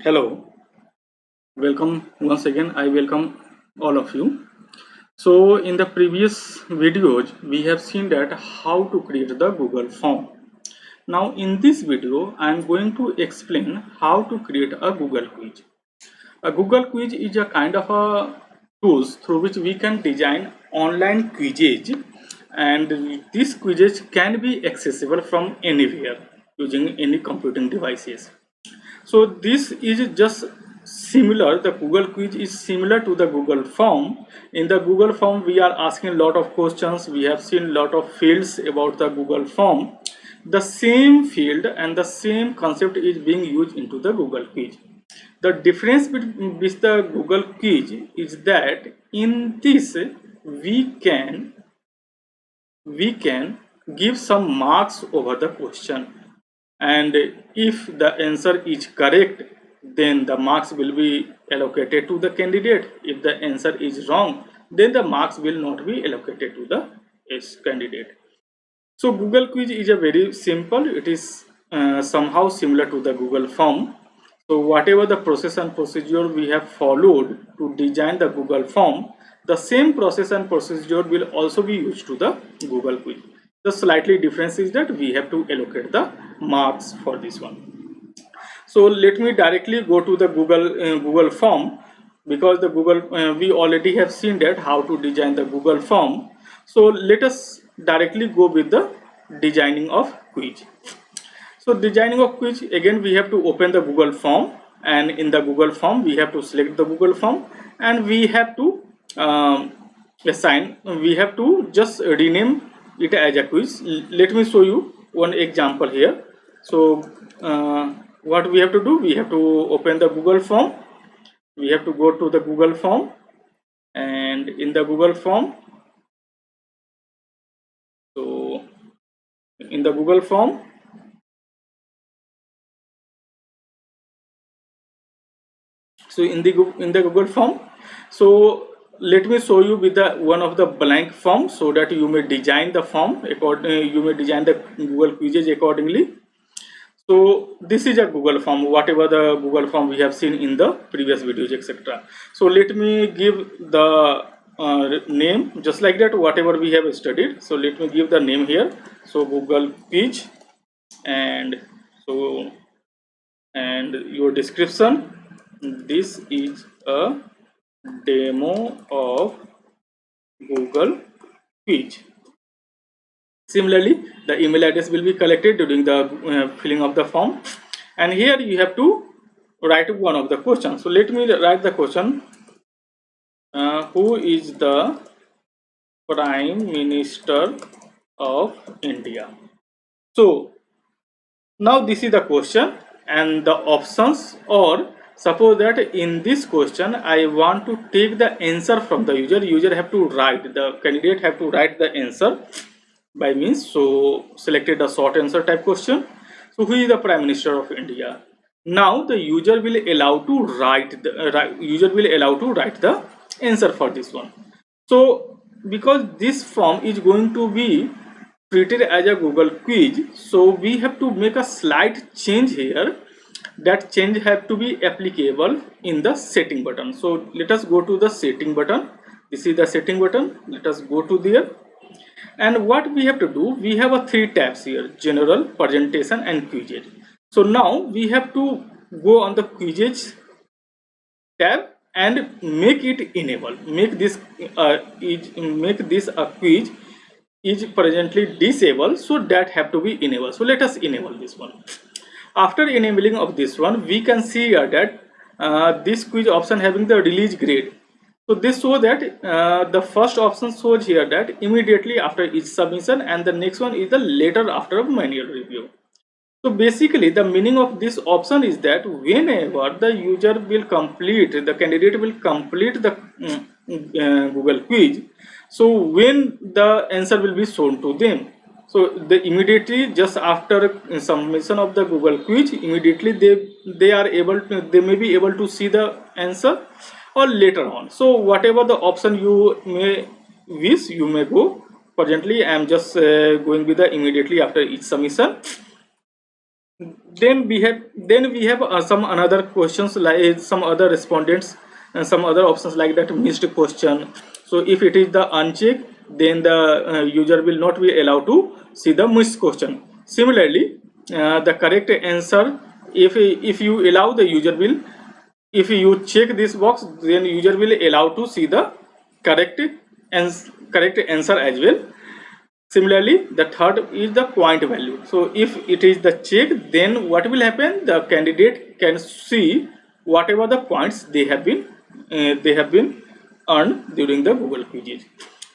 Hello, welcome once again. I welcome all of you. So, in the previous videos, we have seen that how to create the Google form. Now, in this video, I am going to explain how to create a Google quiz. A Google quiz is a kind of a tools through which we can design online quizzes, and these quizzes can be accessible from anywhere using any computing devices. So this is just similar. The Google quiz is similar to the Google form. In the Google form, we are asking a lot of questions. We have seen a lot of fields about the Google form. The same field and the same concept is being used into the Google quiz. The difference between with the Google quiz is that in this we can we can give some marks over the question, and if the answer is correct, then the marks will be allocated to the candidate. If the answer is wrong, then the marks will not be allocated to the candidate. So Google quiz is a very simple. It is somehow similar to the Google form. So whatever the process and procedure we have followed to design the Google form, the same process and procedure will also be used to the Google quiz. The slightly difference is that we have to allocate the marks for this one. So let me directly go to the Google form, because the Google we already have seen that how to design the Google form. So let us directly go with the designing of quiz. So designing of quiz, again we have to open the Google form, and in the Google form we have to select the Google form, and we have to we have to just rename it as a quiz. Let me show you one example here. So what we have to do, we have to open the Google form. We have to go to the Google form, and in the Google form, so in the Google form, so in the Google form, so let me show you with the one of the blank form, so that you may design the form you may design the Google quizzes accordingly. So this is a Google form, whatever the Google form we have seen in the previous videos, etc. So let me give the name just like that, whatever we have studied. So let me give the name here. So Google quiz, and so and your description. This is a demo of Google quiz. Similarly, the email address will be collected during the filling of the form, and here you have to write one of the questions. So let me write the question: who is the Prime Minister of India? So now this is the question and the options, or suppose that in this question I want to take the answer from the user have to write, the candidate have to write the answer by means. So selected a short answer type question. So who is the Prime Minister of India? Now the user will allow to write the answer for this one. So because this form is going to be treated as a Google quiz, so we have to make a slight change here. That change have to be applicable in the setting button. So let us go to the setting button. This is the setting button. Let us go to there. And what we have to do, we have a three tabs here: general, presentation, and quizzes. So now we have to go on the quizzes tab and make it enable. Make this a quiz is presently disabled, so that have to be enabled. So let us enable this one. After enabling of this one, we can see here that this quiz option having the release grade. So this shows that the first option shows here that immediately after each submission, and the next one is the later after manual review. So basically the meaning of this option is that whenever the user will complete, the candidate will complete the Google quiz, so when the answer will be shown to them, so the immediately just after submission of the Google quiz, immediately they may be able to see the answer, or later on. So whatever the option you may wish, you may go. Presently I am just going with the immediately after each submission. Then we have some another questions, like some other respondents and some other options like that missed question. So if it is the unchecked, then the user will not be allowed to see the missed question. Similarly, the correct answer, if you allow the user will, if you check this box, then user will allow to see the correct and correct answer as well. Similarly, the third is the point value. So if it is the check, then what will happen? The candidate can see whatever the points they have been earned during the Google quizzes.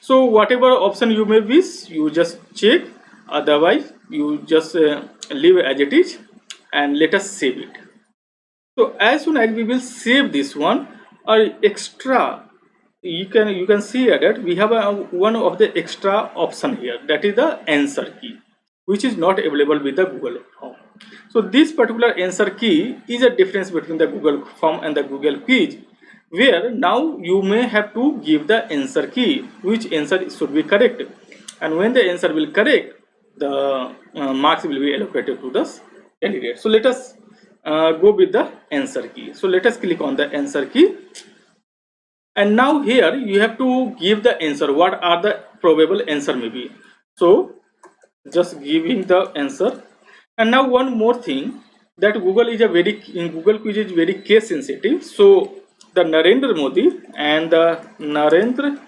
So whatever option you may wish, you just check. Otherwise, you just leave as it is, and let us save it. So as soon as we will save this one, our extra, you can see here that we have one of the extra option here, that is the answer key, which is not available with the Google form. So this particular answer key is a difference between the Google form and the Google quiz, where now you may have to give the answer key, which answer should be correct, and when the answer will correct, the marks will be allocated to the candidate. So let us go with the answer key. So let us click on the answer key, and now here you have to give the answer, what are the probable answer may be. So just giving the answer. And now one more thing, that Google quiz is very case sensitive. So the Narendra Modi and the Narendra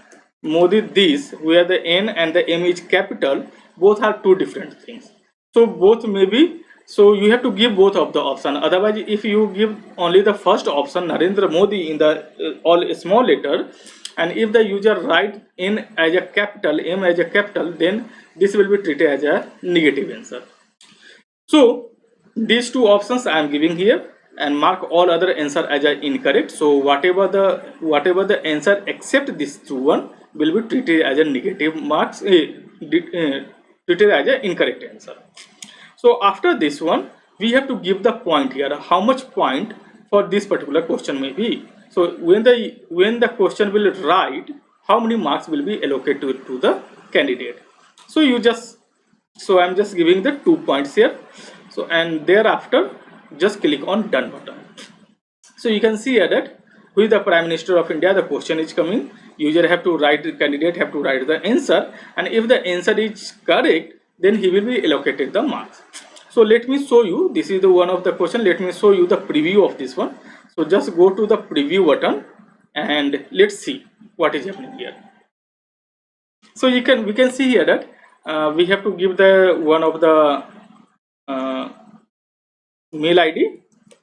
Modi, this where the N and the M is capital, both are two different things. So both may be, so you have to give both of the option. Otherwise, if you give only the first option Narendra Modi in the all small letter, and if the user write N as a capital, M as a capital, then this will be treated as a negative answer. So these two options I am giving here, and mark all other answer as a incorrect. So whatever the answer except this two one will be treated as a negative marks, treated as an incorrect answer. So after this one, we have to give the point here, how much point for this particular question may be. So when the question will write, how many marks will be allocated to the candidate. So I'm just giving the 2 points here. So and thereafter just click on done button. So you can see here that who is the Prime Minister of India, the question is coming. User have to write, the candidate have to write the answer, and if the answer is correct, then he will be allocated the marks. So let me show you, this is the one of the question. Let me show you the preview of this one. So just go to the preview button and let's see what is happening here. So we can see here that we have to give the one of the mail ID,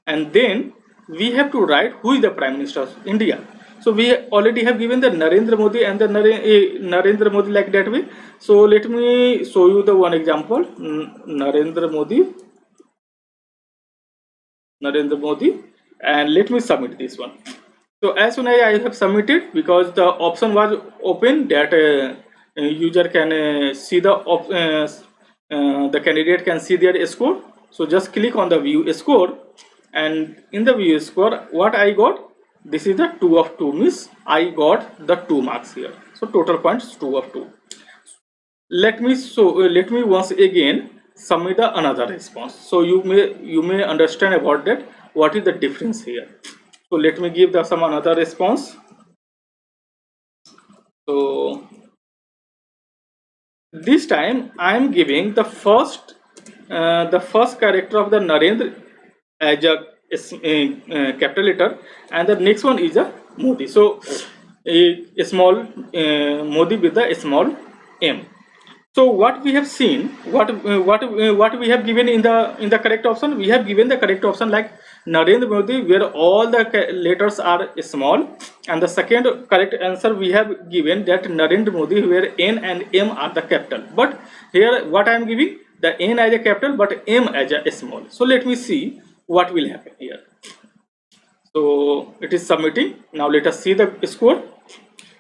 and then we have to write who is the Prime Minister of India. So we already have given the Narendra Modi and the Narendra Modi like that way. So let me show you the one example. Narendra Modi, and let me submit this one. So as soon as I have submitted, because the option was open that user can see the candidate can see their score. So just click on the view score, and in the view score, what I got, this is the 2 of 2, means I got the 2 marks here. So total points 2 of 2. Let me once again submit the another response, so you may understand about that what is the difference here. So let me give some another response. So this time I am giving the first character of the Narendra as a capital letter, and the next one is a Modi. So a small Modi with a small m. So what we have seen, what we have given in the correct option, we have given the correct option like Narendra Modi, where all the letters are small, and the second correct answer we have given that Narendra Modi, where N and M are the capital. But here what I am giving, the N as a capital but M as a small. So let me see what will happen here. So it is submitting. Now let us see the score.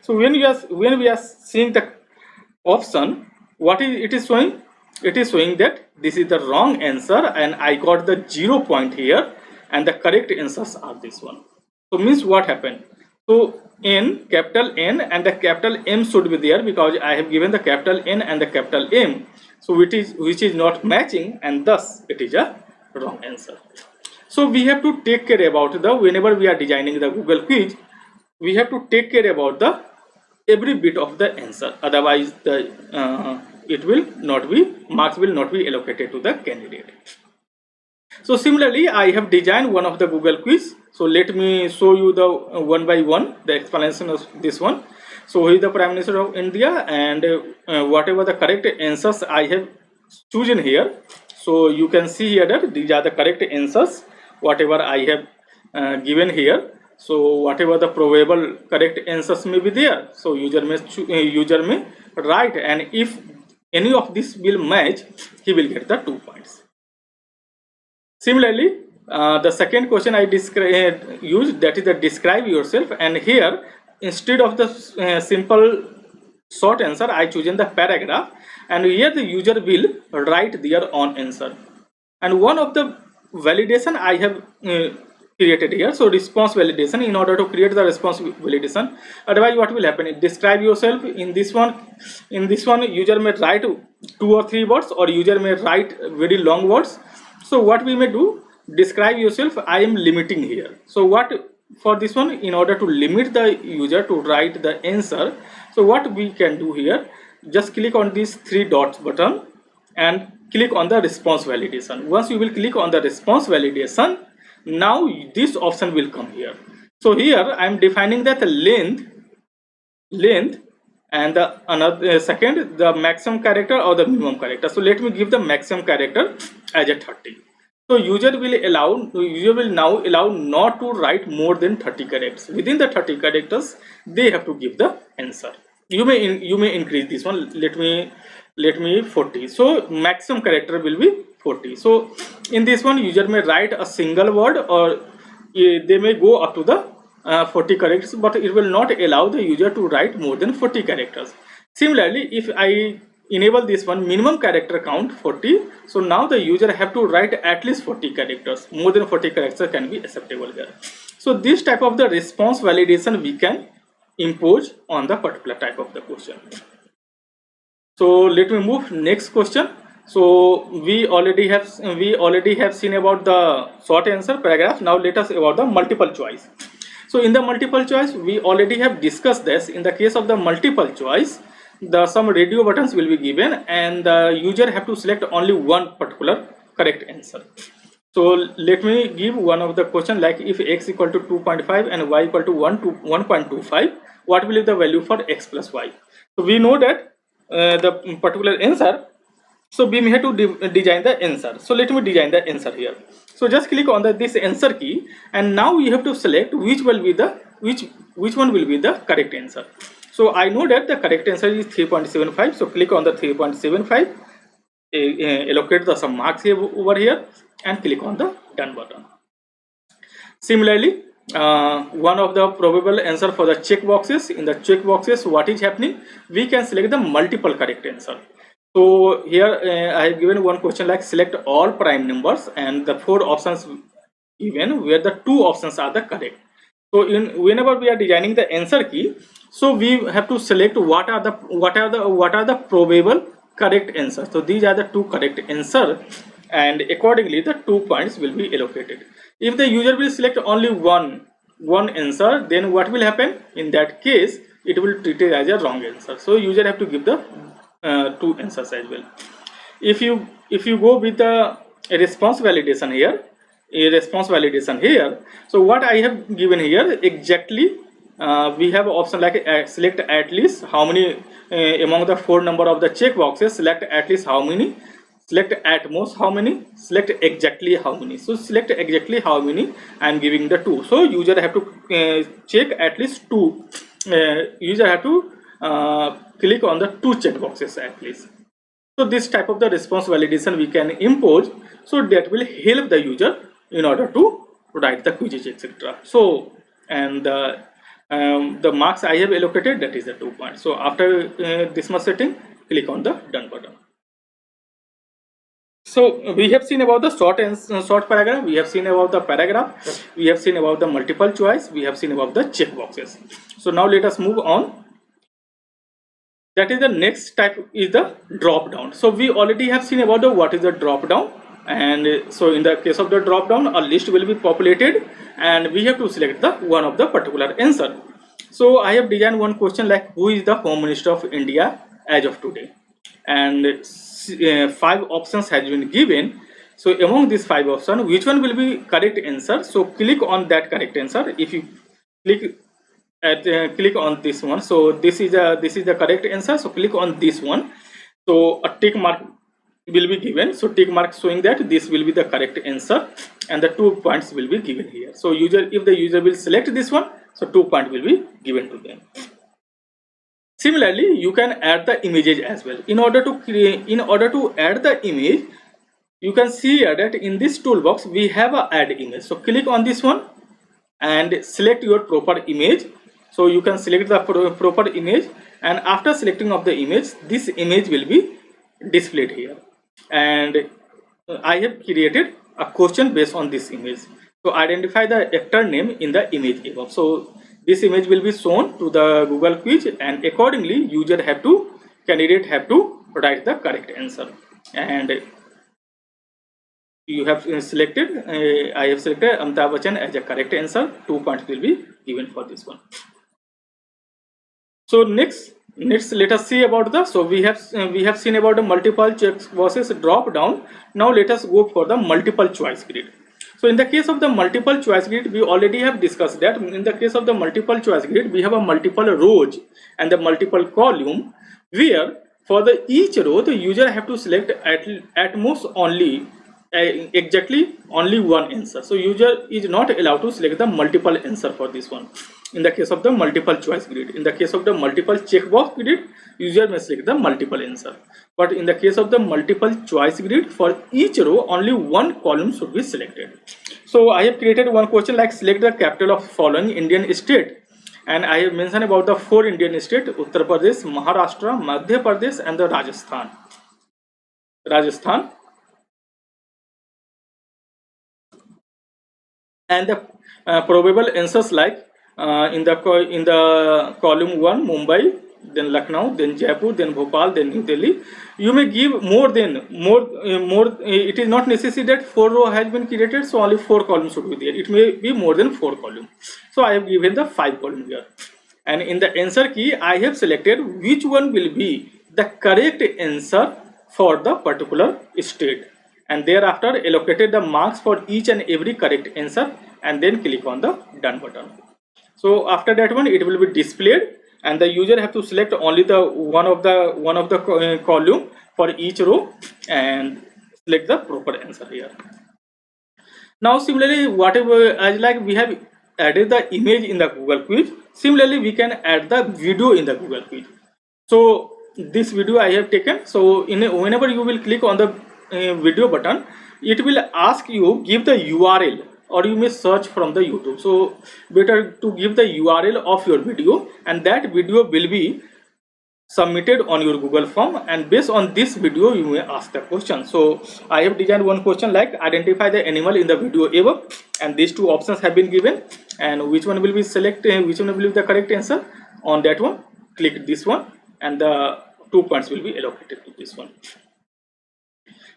So when we are seeing the option, what is it is showing? It is showing that this is the wrong answer, and I got the 0 point here, and the correct answers are this one. So means what happened? So N, capital N and the capital M should be there, because I have given the capital N and the capital M, so which is not matching, and thus it is a wrong answer. So we have to take care about the, whenever we are designing the Google quiz, we have to take care about the every bit of the answer. Otherwise, the it will not be, marks will not be allocated to the candidate. So similarly, I have designed one of the Google quiz. So let me show you the one by one the explanation of this one. So he is the Prime Minister of India, and whatever the correct answers I have chosen here. So you can see here that these are the correct answers whatever I have given here. So whatever the probable correct answers may be there. So user may write, and if any of this will match, he will get the 2 points. Similarly, the second question I used, that is the describe yourself, and here instead of the simple short answer I chosen the paragraph, and here the user will write their own answer. And one of the validation I have created here, so response validation, in order to create the response validation. Otherwise what will happen, describe yourself, in this one user may write 2 or 3 words, or user may write very long words. So what we may do, describe yourself, I am limiting here. So what, for this one, in order to limit the user to write the answer, so what we can do here, just click on this 3 dots button and click on the response validation. Once you will click on the response validation, now this option will come here. So here I am defining that length, and the another second, the maximum character or the minimum character. So let me give the maximum character as a 30. So user will now allow not to write more than 30 characters. Within the 30 characters, they have to give the answer. You may increase this one. Let me 40. So maximum character will be 40. So in this one, user may write a single word, or they may go up to the 40 characters, but it will not allow the user to write more than 40 characters. Similarly, if I enable this one, minimum character count 40, so now the user have to write at least 40 characters. More than 40 characters can be acceptable here. So this type of the response validation we can impose on the particular type of the question. So let me move next question. So we already have seen about the short answer paragraph. Now let us about the multiple choice. So in the multiple choice, we already have discussed this. In the case of the multiple choice, some radio buttons will be given, and the user have to select only one particular correct answer. So let me give one of the question, like if x equal to 2.5 and y equal to 1.25, what will be the value for x plus y? So we know that the particular answer, so we have to design the answer. So let me design the answer here. So just click on this answer key, and now you have to select which one will be the correct answer. So I know that the correct answer is 3.75. So click on the 3.75, allocate the some marks here over here, and click on the done button. Similarly, one of the probable answer for the check boxes, in the check boxes, what is happening, we can select the multiple correct answer. So here I have given one question like select all prime numbers, and the 4 options given where the 2 options are the correct. So whenever we are designing the answer key, so we have to select what are the probable correct answers. So these are the 2 correct answer, and accordingly the 2 points will be allocated. If the user will select only one answer, then what will happen? In that case, it will treat it as a wrong answer. So user have to give the 2 answers as well. If you go with the response validation here, so what I have given here exactly, we have option like select at least how many among the 4 number of the check boxes, select at least how many, select at most how many, select exactly how many. So select exactly how many, I am giving the 2. So user have to check at least 2. User have to click on the 2 check boxes at least. So this type of the response validation we can impose, so that will help the user in order to write the quizzes, etc. So, and the marks I have allocated, that is the 2 points. So after this much setting, click on the done button. So we have seen about the short paragraph, we have seen about the paragraph, we have seen about the multiple choice, we have seen about the check boxes. So now let us move on. That is the next type is the drop down. So we already have seen about the what is the drop down. and so in the case of the drop down, a list will be populated and we have to select the one of the particular answer. So I have designed one question like who is the Home Minister of India as of today, and 5 options has been given. So among these 5 options, which one will be correct answer? So click on that correct answer. If you click click on this one, so this is the correct answer, so click on this one. So a tick mark will be given, so tick mark showing that this will be the correct answer, and the 2 points will be given here. So if the user will select this one, so 2 points will be given to them. Similarly, you can add the images as well. In order to add the image, you can see here that in this toolbox we have a add image. So click on this one and select your proper image. So you can select the proper image, and after selecting of the image, this image will be displayed here, and I have created a question based on this image. So identify the actor name in the image above. So this image will be shown to the Google quiz, and accordingly candidate have to write the correct answer. And you have selected I have selected Amitabh Bachchan as a correct answer. 2 points will be given for this one. So next let us see about the, so we have seen about the multiple checkboxes drop down. Now let us go for the multiple choice grid. So in the case of the multiple choice grid, we already have discussed that in the case of the multiple choice grid, we have a multiple rows and the multiple column, where for the each row the user have to select at most only exactly only one answer. So user is not allowed to select the multiple answer for this one. In the case of the multiple choice grid, in the case of the multiple checkbox grid, user may select the multiple answer. But in the case of the multiple choice grid, for each row only one column should be selected. So I have created one question like select the capital of following Indian state, and I have mentioned about the 4 Indian states: Uttar Pradesh, Maharashtra, Madhya Pradesh, and the Rajasthan. And the probable answers like in the column 1 Mumbai, then Lucknow, then Jaipur, then Bhopal, then New Delhi. You may give more. It is not necessary that 4 row has been created, so only 4 columns should be there. It may be more than 4 columns. So I have given the 5 column here, and in the answer key I have selected which one will be the correct answer for the particular state, and thereafter allocated the marks for each and every correct answer, and then click on the done button. So after that one, it will be displayed, and the user have to select only the one of the column for each row and select the proper answer here. Now similarly, whatever as like we have added the image in the Google quiz, similarly we can add the video in the Google quiz. So this video I have taken, so whenever you will click on the video button, it will ask you give the URL, or you may search from the YouTube. So better to give the URL of your video, and that video will be submitted on your Google form, and based on this video you may ask the question. So I have designed one question like identify the animal in the video above, and these 2 options have been given, and which one will be selected, which one will be the correct answer. On that one, click this one, and the 2 points will be allocated to this one.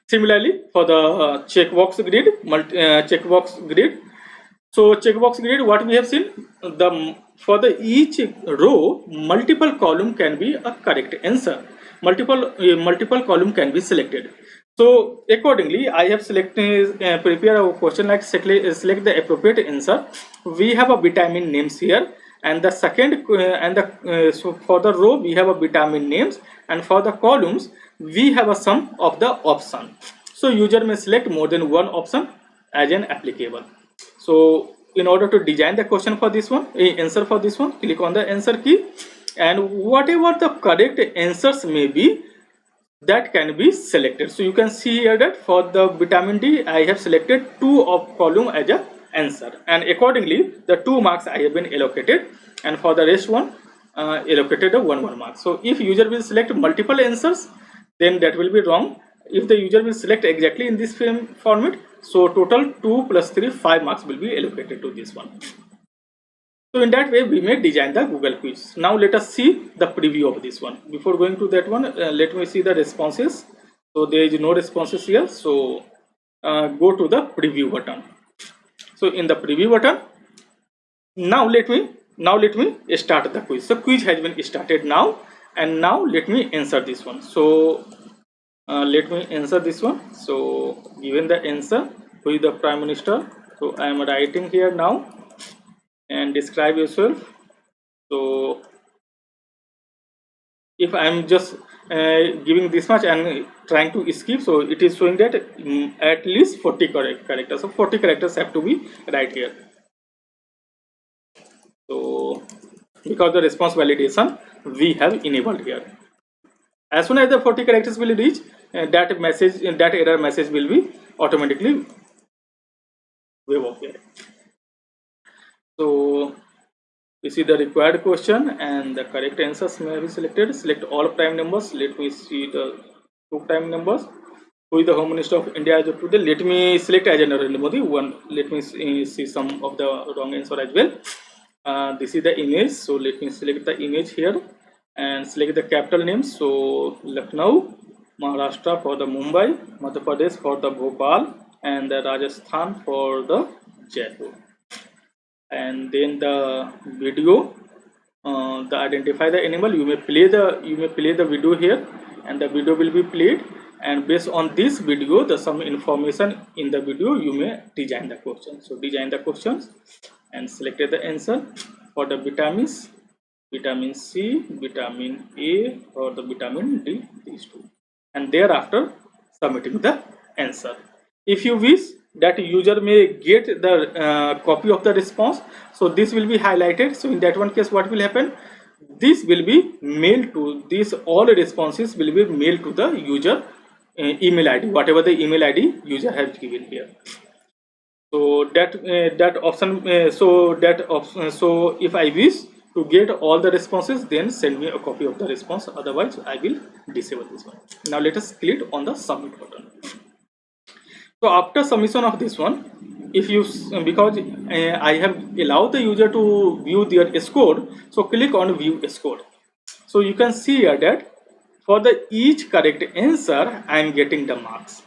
Similarly, for the checkbox grid, so checkbox grid, what we have seen, for the each row, multiple column can be a correct answer. Multiple column can be selected. So accordingly, I have prepare a question like select the appropriate answer. We have a vitamin names here, and the second so for the row we have a vitamin names, and for the columns we have a sum of the option. So user may select more than one option as an applicable. So in order to design the question for this one, answer for this one, click on the answer key, and whatever the correct answers may be, that can be selected. So you can see here that for the vitamin D I have selected 2 of column as a answer, and accordingly the 2 marks I have been allocated, and for the rest one allocated a 1 mark. So if user will select multiple answers, then that will be wrong. If the user will select exactly in this format, so total 2 plus 3 5 marks will be allocated to this one. So in that way we may design the Google quiz. Now let us see the preview of this one. Before going to that one, let me see the responses. So there is no responses here, so go to the preview button. So in the preview button, now let me start the quiz. So quiz has been started now, and now let me answer this one. So let me answer this one. So given the answer, who is the Prime Minister? So I am writing here now, and describe yourself. So if I am just giving this much and trying to skip, so it is showing that at least 40 correct characters. So 40 characters have to be right here. So because the response validation we have enabled here. As soon as the 40 characters will reach, that error message will be automatically wave off here. So this is the required question, and the correct answers may be selected. Select all prime numbers. Let me see the two prime numbers. Who is the Home Minister of India as of today? Let me select as Narendra Modi. One. Let me see some of the wrong answer as well. This is the image. So let me select the image here and select the capital names. So Lucknow, Maharashtra for the Mumbai, Madhya Pradesh for the Bhopal, and the Rajasthan for the Jaipur. And then the video, the identify the animal. You may play the video here, and the video will be played. And based on this video, the some information in the video, you may design the question. So design the questions and selected the answer for the vitamins, vitamin C, vitamin A, or the vitamin D, these two, and thereafter submitting the answer. If you wish that user may get the copy of the response, so this will be highlighted. So in that one case, what will happen? This will be mailed to this, all responses will be mailed to the user email ID, whatever the email ID user has given here. So that option, so if I wish to get all the responses, then send me a copy of the response, otherwise I will disable this one. Now let us click on the submit button. So after submission of this one, if you, because I have allowed the user to view their score, so click on view score. So you can see here that for the each correct answer I am getting the marks.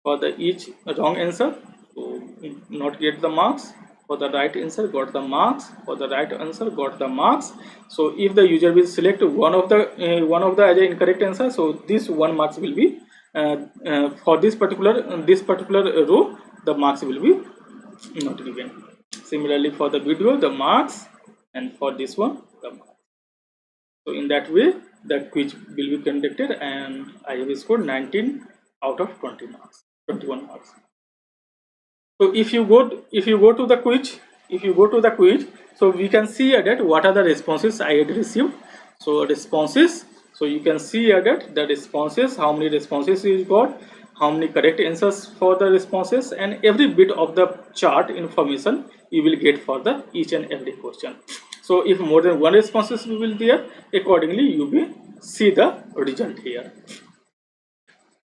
For the each wrong answer, so not get the marks. For the right answer, got the marks. For the right answer, got the marks. So if the user will select one of the as an incorrect answer, so this one marks will be for this particular row, the marks will be not given. Similarly for the video, the marks, and for this one, the marks. So in that way, the quiz will be conducted, and I have scored 19 out of 20 marks, 21 marks. So if you go to the quiz, so we can see here that what are the responses I had received. So responses, so you can see here that the responses, how many responses you got, how many correct answers for the responses, and every bit of the chart information you will get for the each and every question. So if more than one responses will be there, accordingly you will see the result here.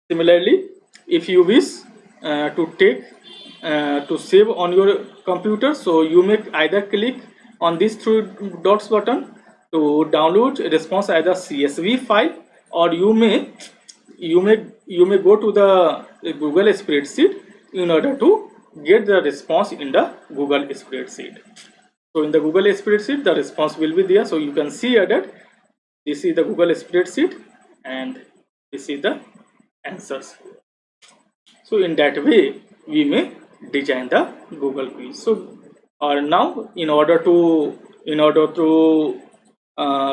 Similarly, if you wish to save on your computer, so you may either click on this three dots button to download a response as a CSV file, or you may go to the Google spreadsheet in order to get the response in the Google spreadsheet. So in the Google spreadsheet, the response will be there. So you can see here that this is the Google spreadsheet and this is the answers. So in that way, we may design the Google quiz. So now in order to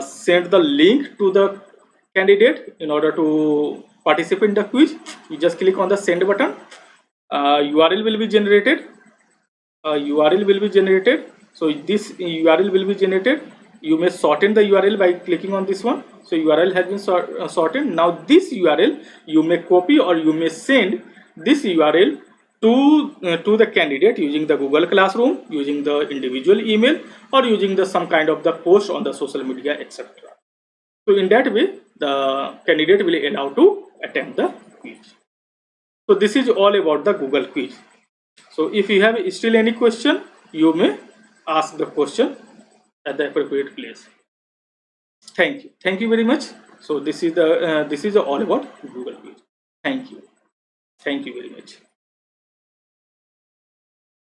send the link to the candidate in order to participate in the quiz, you just click on the send button. URL will be generated. So this URL will be generated. You may shorten the URL by clicking on this one. So URL has been shortened. Now this URL you may copy or you may send this URL to the candidate using the Google Classroom, using the individual email, or using the some kind of the post on the social media, etc. So in that way, the candidate will allow to attempt the quiz. So this is all about the Google quiz. So if you have still any question, you may ask the question at the appropriate place. Thank you very much. So this is all about Google quiz. Thank you. Thank you very much.